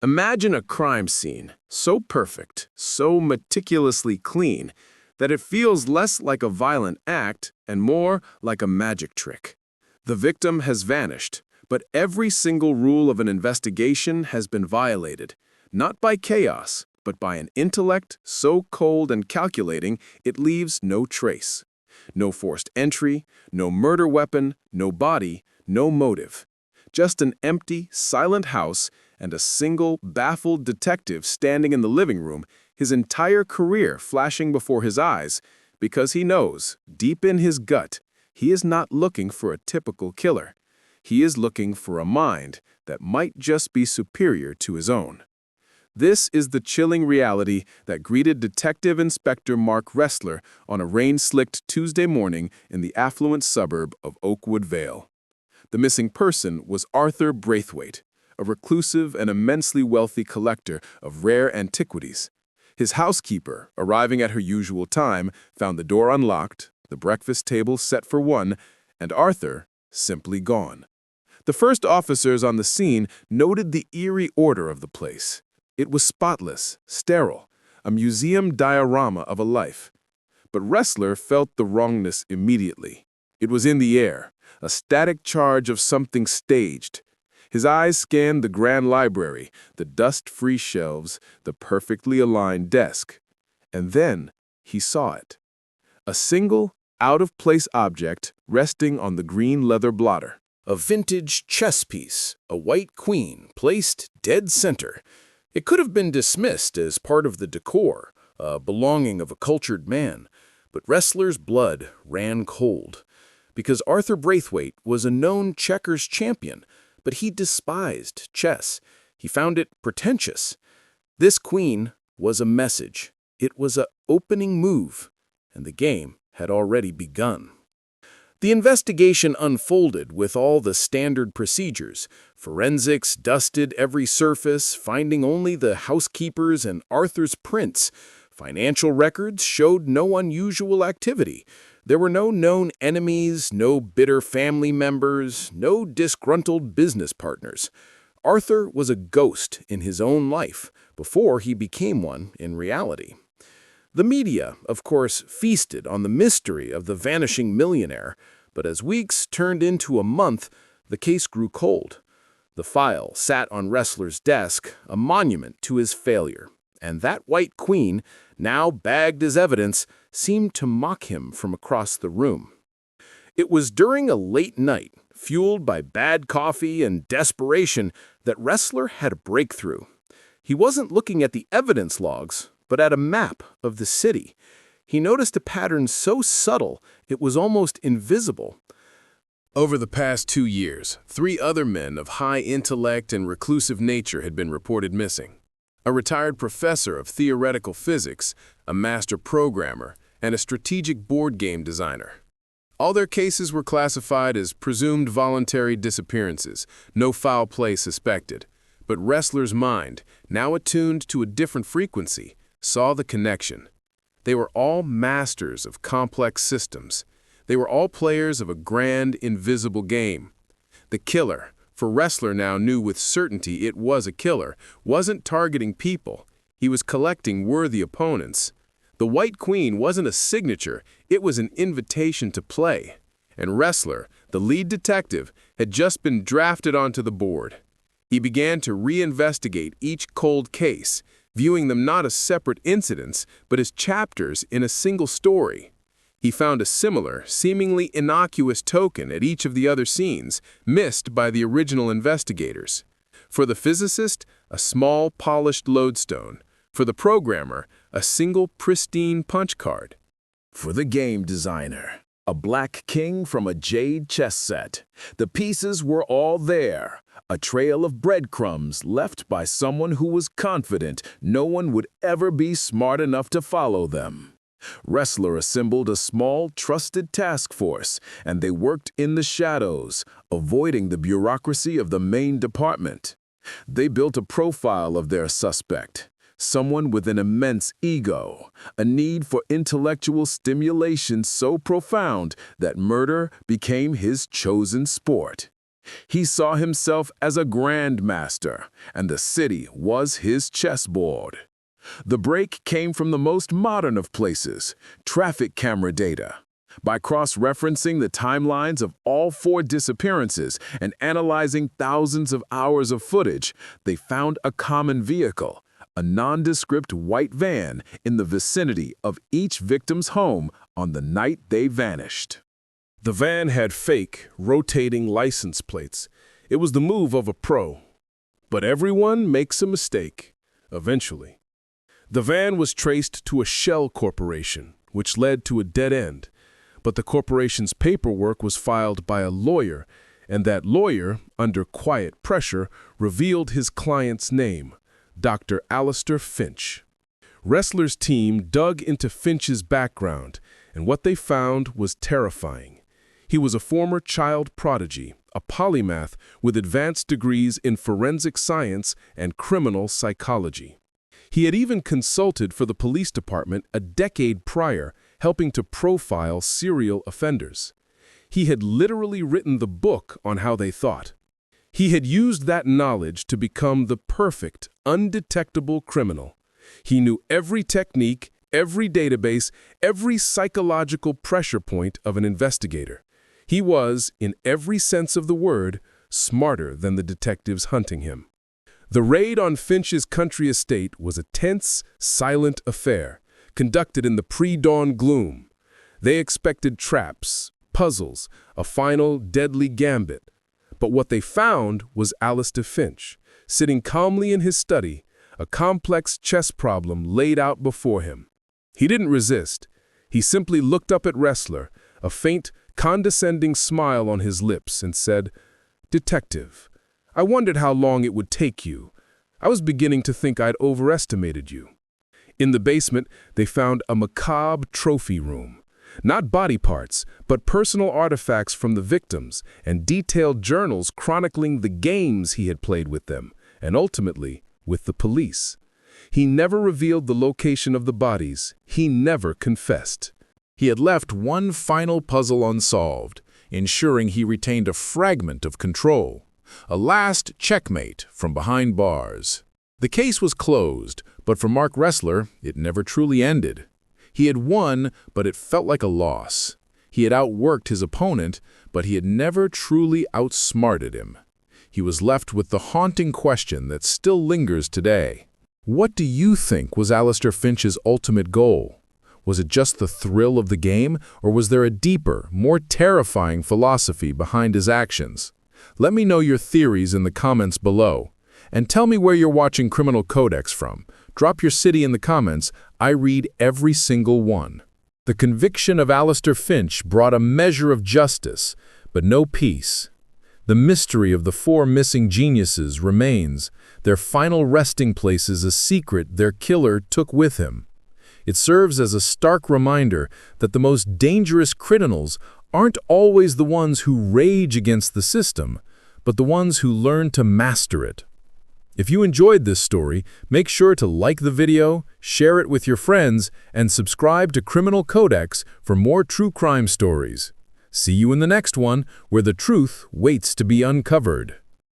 Imagine a crime scene, so perfect, so meticulously clean, that it feels less like a violent act and more like a magic trick. The victim has vanished, but every single rule of an investigation has been violated, not by chaos, but by an intellect so cold and calculating it leaves no trace. No forced entry, no murder weapon, no body, no motive. Just an empty, silent house and a single, baffled detective standing in the living room, his entire career flashing before his eyes, because he knows, deep in his gut, he is not looking for a typical killer. He is looking for a mind that might just be superior to his own. This is the chilling reality that greeted Detective Inspector Mark Ressler on a rain-slicked Tuesday morning in the affluent suburb of Oakwood Vale. The missing person was Arthur Braithwaite, a reclusive and immensely wealthy collector of rare antiquities. His housekeeper, arriving at her usual time, found the door unlocked, the breakfast table set for one, and Arthur simply gone. The first officers on the scene noted the eerie order of the place. It was spotless, sterile, a museum diorama of a life. But Ressler felt the wrongness immediately. It was in the air, a static charge of something staged. His eyes scanned the grand library, the dust-free shelves, the perfectly aligned desk. And then he saw it. A single, out-of-place object resting on the green leather blotter. A vintage chess piece, a white queen placed dead center. It could have been dismissed as part of the decor, a belonging of a cultured man, but Ressler's blood ran cold. Because Arthur Braithwaite was a known checkers champion, but he despised chess. He found it pretentious. This queen was a message. It was an opening move, and the game had already begun. The investigation unfolded with all the standard procedures. Forensics dusted every surface, finding only the housekeeper's and Arthur's prints. Financial records showed no unusual activity. There were no known enemies, no bitter family members, no disgruntled business partners. Arthur was a ghost in his own life before he became one in reality. The media, of course, feasted on the mystery of the vanishing millionaire, but as weeks turned into a month, the case grew cold. The file sat on Ressler's desk, a monument to his failure, and that white queen, now bagged as evidence, seemed to mock him from across the room. It was during a late night, fueled by bad coffee and desperation, that Ressler had a breakthrough. He wasn't looking at the evidence logs, but at a map of the city. He noticed a pattern so subtle it was almost invisible. Over the past 2 years, 3 other men of high intellect and reclusive nature had been reported missing. A retired professor of theoretical physics, a master programmer, and a strategic board game designer. All their cases were classified as presumed voluntary disappearances, no foul play suspected. But Ressler's mind, now attuned to a different frequency, saw the connection. They were all masters of complex systems. They were all players of a grand, invisible game. The killer, for Ressler now knew with certainty it was a killer, wasn't targeting people. He was collecting worthy opponents. The White Queen wasn't a signature, it was an invitation to play. And Ressler, the lead detective, had just been drafted onto the board. He began to reinvestigate each cold case, viewing them not as separate incidents, but as chapters in a single story. He found a similar, seemingly innocuous token at each of the other scenes, missed by the original investigators. For the physicist, a small, polished lodestone. For the programmer, a single, pristine punch card. For the game designer, a black king from a jade chess set. The pieces were all there, a trail of breadcrumbs left by someone who was confident no one would ever be smart enough to follow them. Ressler assembled a small, trusted task force, and they worked in the shadows, avoiding the bureaucracy of the main department. They built a profile of their suspect, someone with an immense ego, a need for intellectual stimulation so profound that murder became his chosen sport. He saw himself as a grandmaster, and the city was his chessboard. The break came from the most modern of places, traffic camera data. By cross-referencing the timelines of all 4 disappearances and analyzing thousands of hours of footage, they found a common vehicle, a nondescript white van in the vicinity of each victim's home on the night they vanished. The van had fake, rotating license plates. It was the move of a pro. But everyone makes a mistake, eventually. The van was traced to a shell corporation, which led to a dead end. But the corporation's paperwork was filed by a lawyer, and that lawyer, under quiet pressure, revealed his client's name, Dr. Alistair Finch. Ressler's team dug into Finch's background, and what they found was terrifying. He was a former child prodigy, a polymath with advanced degrees in forensic science and criminal psychology. He had even consulted for the police department a decade prior, helping to profile serial offenders. He had literally written the book on how they thought. He had used that knowledge to become the perfect, undetectable criminal. He knew every technique, every database, every psychological pressure point of an investigator. He was, in every sense of the word, smarter than the detectives hunting him. The raid on Finch's country estate was a tense, silent affair, conducted in the pre-dawn gloom. They expected traps, puzzles, a final, deadly gambit. But what they found was Alistair Finch, sitting calmly in his study, a complex chess problem laid out before him. He didn't resist. He simply looked up at Ressler, a faint, condescending smile on his lips, and said, "Detective, I wondered how long it would take you. I was beginning to think I'd overestimated you." In the basement, they found a macabre trophy room. Not body parts, but personal artifacts from the victims and detailed journals chronicling the games he had played with them, and ultimately, with the police. He never revealed the location of the bodies. He never confessed. He had left one final puzzle unsolved, ensuring he retained a fragment of control. A last checkmate from behind bars. The case was closed, but for Mark Ressler, it never truly ended. He had won, but it felt like a loss. He had outworked his opponent, but he had never truly outsmarted him. He was left with the haunting question that still lingers today. What do you think was Alistair Finch's ultimate goal? Was it just the thrill of the game, or was there a deeper, more terrifying philosophy behind his actions? Let me know your theories in the comments below. And tell me where you're watching Criminal Codex from. Drop your city in the comments. I read every single one. The conviction of Alistair Finch brought a measure of justice, but no peace. The mystery of the 4 missing geniuses remains, their final resting places a secret their killer took with him. It serves as a stark reminder that the most dangerous criminals aren't always the ones who rage against the system, but the ones who learn to master it. If you enjoyed this story, make sure to like the video, share it with your friends, and subscribe to Criminal Codex for more true crime stories. See you in the next one, where the truth waits to be uncovered.